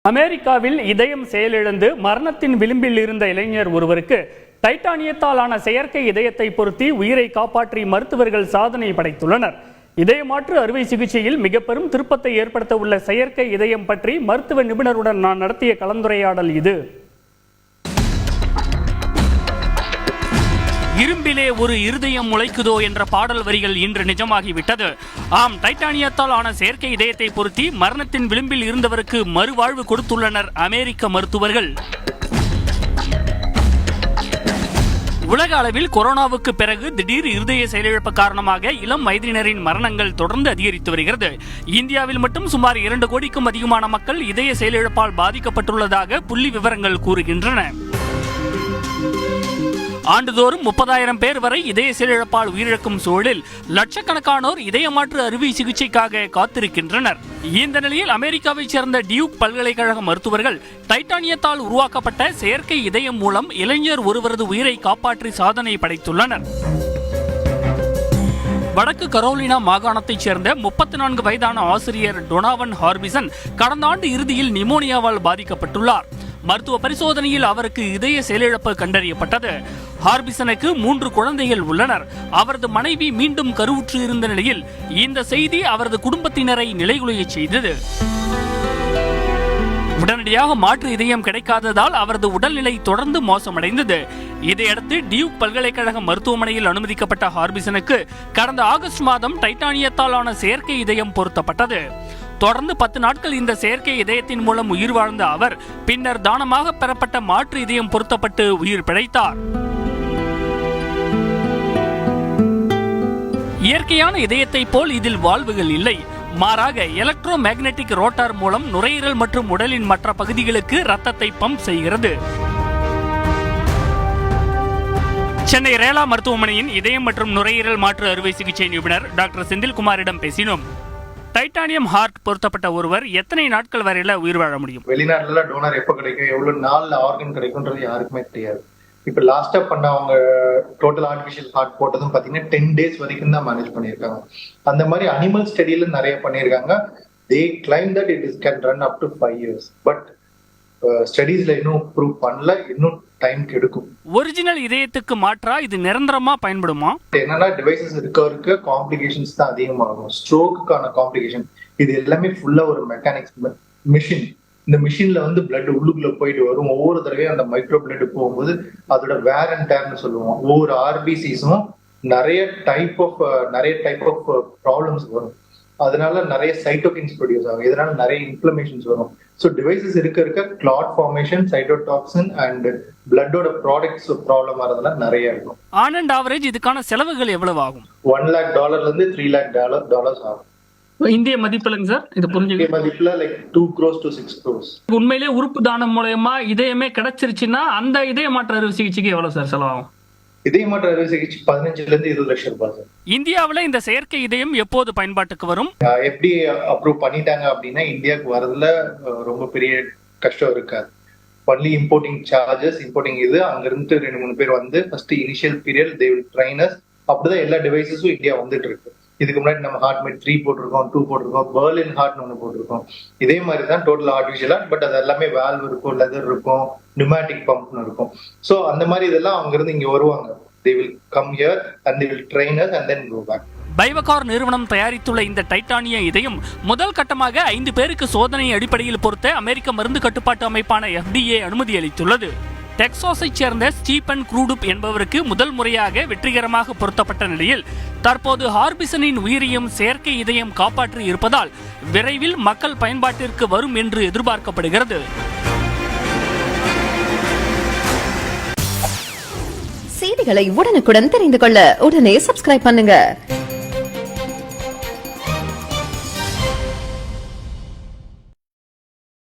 அமெரிக்காவில் இதயம் செயலிழந்து மரணத்தின் விளிம்பில் இருந்த இளைஞர் ஒருவருக்கு டைட்டானியத்தாலான செயற்கை இதயத்தை பொருத்தி உயிரை காப்பாற்றி மருத்துவர்கள் சாதனை படைத்துள்ளனர். இதயமாற்று அறுவை சிகிச்சையில் மிக பெரும் திருப்பத்தை ஏற்படுத்த உள்ள செயற்கை இதயம் பற்றி மருத்துவ நிபுணருடன் நான் நடத்திய கலந்துரையாடல் இது. இரும்பிலே ஒரு இருதயம் முளைக்குதோ என்ற பாடல் வரிகள் இன்று நிஜமாகிவிட்டது. ஆம், டைட்டானியத்தால் ஆன செயற்கை இதயத்தை பொருத்தி மரணத்தின் விளிம்பில் இருந்தவருக்கு மறுவாழ்வு கொடுத்துள்ளனர் அமெரிக்க மருத்துவர்கள். உலக அளவில் கொரோனாவுக்கு பிறகு திடீர் இருதய செயலிழப்பு காரணமாக இளம் வயதினரின் மரணங்கள் தொடர்ந்து அதிகரித்து வருகிறது. இந்தியாவில் மட்டும் சுமார் 2 கோடிக்கும் அதிகமான மக்கள் இதய செயலிழப்பால் பாதிக்கப்பட்டுள்ளதாக புள்ளி விவரங்கள் கூறுகின்றன. ஆண்டுதோறும் 30,000 பேர் வரை இதய செயலிழப்பால் உயிரிழக்கும் சூழலில் லட்சக்கணக்கானோர் இதயமாற்று அறுவை சிகிச்சைக்காக காத்திருக்கின்றனர். இந்த நிலையில் அமெரிக்காவைச் சேர்ந்த டியூக் பல்கலைக்கழக மருத்துவர்கள் டைட்டானியத்தால் உருவாக்கப்பட்ட செயற்கை இதயம் மூலம் இளைஞர் ஒருவரது உயிரை காப்பாற்றி சாதனை படைத்துள்ளனர். வடக்கு கரோலினா மாகாணத்தைச் சேர்ந்த 34 வயதான ஆசிரியர் டொனாவன் ஹார்பிசன் கடந்த ஆண்டு இறுதியில் நிமோனியாவால் பாதிக்கப்பட்டுள்ளார். மருத்துவ பரிசோதனையில் அவருக்கு இதய செயலிழப்பு கண்டறியப்பட்டது. ஹார்பிசனுக்கு 3 குழந்தைகள் உள்ளனர். அவரது மனைவி மீண்டும் கருவுற்று இருந்த நிலையில் இந்த செய்தி அவரது குடும்பத்தினரை நிலைகுலைய செய்தது. உடனடியாக மாற்று இதயம் கிடைக்காததால் அவரது உடல்நிலை தொடர்ந்து மோசமடைந்தது. இதையடுத்து டியூக் பல்கலைக்கழக மருத்துவமனையில் அனுமதிக்கப்பட்ட ஹார்பிசனுக்கு கடந்த ஆகஸ்ட் மாதம் டைட்டானியத்தாலான செயற்கை இதயம் பொருத்தப்பட்டது. தொடர்ந்து 10 நாட்கள் இந்த செயற்கை இதயத்தின் மூலம் உயிர் வாழ்ந்த அவர் பின்னர் தானமாக பெறப்பட்ட மாற்று இதயம் பொருத்தப்பட்டு உயிர் பிழைத்தார். இயற்கையான இதயத்தை போல் இதில் வாழ்வுகள் இல்லை. மாறாக எலக்ட்ரோ மேக்னெட்டிக் ரோட்டார் மூலம் நுரையீரல் மற்றும் உடலின் மற்ற பகுதிகளுக்கு ரத்தத்தை பம்ப் செய்கிறது. சென்னை ரேலா மருத்துவமனையின் இதயம் மற்றும் நுரையீரல் மாற்று அறுவை சிகிச்சை நிபுணர் டாக்டர் செந்தில்குமாரிடம் பேசினோம். டைட்டானியம் ஹார்ட் பொருத்தப்பட்ட ஒருவர் எத்தனை நாட்கள் வரையில உயிர் வாழ முடியும்? வெளிநாட்டுல டோனர் எப்ப கிடைக்கும், எவ்வளவு நாள்ல ஆர்கன் கிடைக்கும்ன்றது யாருக்குமே தெரியாது. இப்ப லாஸ்டா பண்ண அவங்க டோட்டல் ஆர்டிபிஷியல் ஹார்ட் போட்டதும் பாத்தீங்கன்னா 10 days வரைக்கும் தான் மேனேஜ் பண்ணிருக்காங்க. அந்த மாதிரி அனிமல் ஸ்டடியில நிறைய பண்ணிருக்காங்க. they claim that it can run up to 5 years, but ஸ்டடீஸ்ல இன்னும் ப்ரூவ் பண்ணல, இன்னும் டைம் எடுக்கும். ஒரிஜினல் இதயத்துக்கு மாற்றா இது நிரந்தரமா பயன்படுமா? என்னன்னா டிவைசஸ் இருக்க காம்ப்ளிகேஷன்ஸ் தான் அதிகமாகும். ஸ்ட்ரோக்குக்கான காம்ப்ளிகேஷன் இது எல்லாமே ஃபுல்லா ஒரு மெக்கானிக்ஸ் மிஷின். இந்த மிஷின்ல பிளட் உள்ளுக்குள்ள போயிட்டு வரும். ஒவ்வொரு தடவையும் அந்த மைக்ரோ பிளட் போகும்போது அதோட வேர் அண்ட் டேர்னு சொல்லுவோம். ஒவ்வொரு ஆர்பிசிஸும் நிறைய டைப் ஆஃப் ப்ராப்ளம்ஸ் வரும். அதனால நிறைய சைட்டோகின்ஸ் ப்ரொடியூஸ் ஆகும். இதனால நிறைய இன்ஃப்ளமேஷன்ஸ் வரும். ஸோ டிவைசஸ் இருக்க கிளாட் ஃபார்மேஷன், சைட்டோடாக்சின் அண்ட் பிளட்டோட ப்ராடக்ட்ஸ் ப்ராப்ளம் வரதுலாம் நிறைய இருக்கும். ஆன் அண்ட் ஆவரேஜ் இதுக்கான செலவுகள் எவ்வளவு ஆகும்? $1 lakh $3 lakh ஆகும். இந்திய மதிப்புலங்க சார், இது புரிஞ்சுக்க மதிப்புல லைக் 2 crores to 6 crores. உண்மையிலே உறுப்பு தானம் மூலமா இதயமே கிடைச்சிருச்சுன்னா அந்த இதய மாற்று அறுவை சிகிச்சைக்கு எவ்வளவு சார் செலவாகும்? இதயமாற்று அறுவை சிகிச்சை 15 to 20 லட்சம் ரூபாய் சார். இந்தியாவில இந்த செயற்கை இதயம் எப்போது பயன்பாட்டுக்கு வரும்? எப்படி அப்ரூவ் பண்ணிட்டாங்க அப்படின்னா இந்தியாவுக்கு வரதுல ரொம்ப பெரிய கஷ்டம் இருக்காது. ஒன்லி இம்போர்ட்டிங் சார்ஜஸ், இம்போர்ட்டிங் இது அங்க இருந்து 2-3 பேர் first initial period they will train us. அப்படிதான் எல்லா டிவைசஸும் இந்தியா வந்துட்டு இருக்கு. இதுக்கு முன்னாடி நம்ம ஹார்ட்மேட் 3 போட்டிருக்கோம், 2 போட்டிருக்கோம், பெர்லின் ஹார்ட்னு ஒன்று போட்டிருக்கோம். இதே மாதிரி தான் டோட்டல் ஆர்டிபிஷியலா, பட் அது எல்லாமே வால்வ் இருக்கும், லெதர் இருக்கும், நியூமேட்டிக் பம்ப்னு இருக்கும். ஸோ அந்த மாதிரி இதெல்லாம் அவங்க இருந்து இங்க வருவாங்க. they will come here and they will train us and then go back. பைவகார் நிறுவனம் தயாரித்துள்ள இந்த டைட்டானிய இதயம் முதல் கட்டமாக 5 பேருக்கு சோதனை அடிப்படையில் பொறுத்த அமெரிக்க மருந்து கட்டுப்பாட்டு அமைப்பான FDA அனுமதி அளித்துள்ளது. டெக்சாஸைச் சேர்ந்த ஸ்டீபன் க்ரூடுப் என்பவருக்கு முதல் முறையாக வெற்றிகரமாக பொருத்தப்பட்ட நிலையில் தற்போது ஹார்பிசனின் உயிரையும் செயற்கை இதயம் காப்பாற்றி இருப்பதால் விரைவில் மக்கள் பயன்பாட்டிற்கு வரும் என்று எதிர்பார்க்கப்படுகிறது. செய்திகளை உடனுக்குடன் தெரிந்து கொள்ள உடனே சப்ஸ்கிரைப் பண்ணுங்க.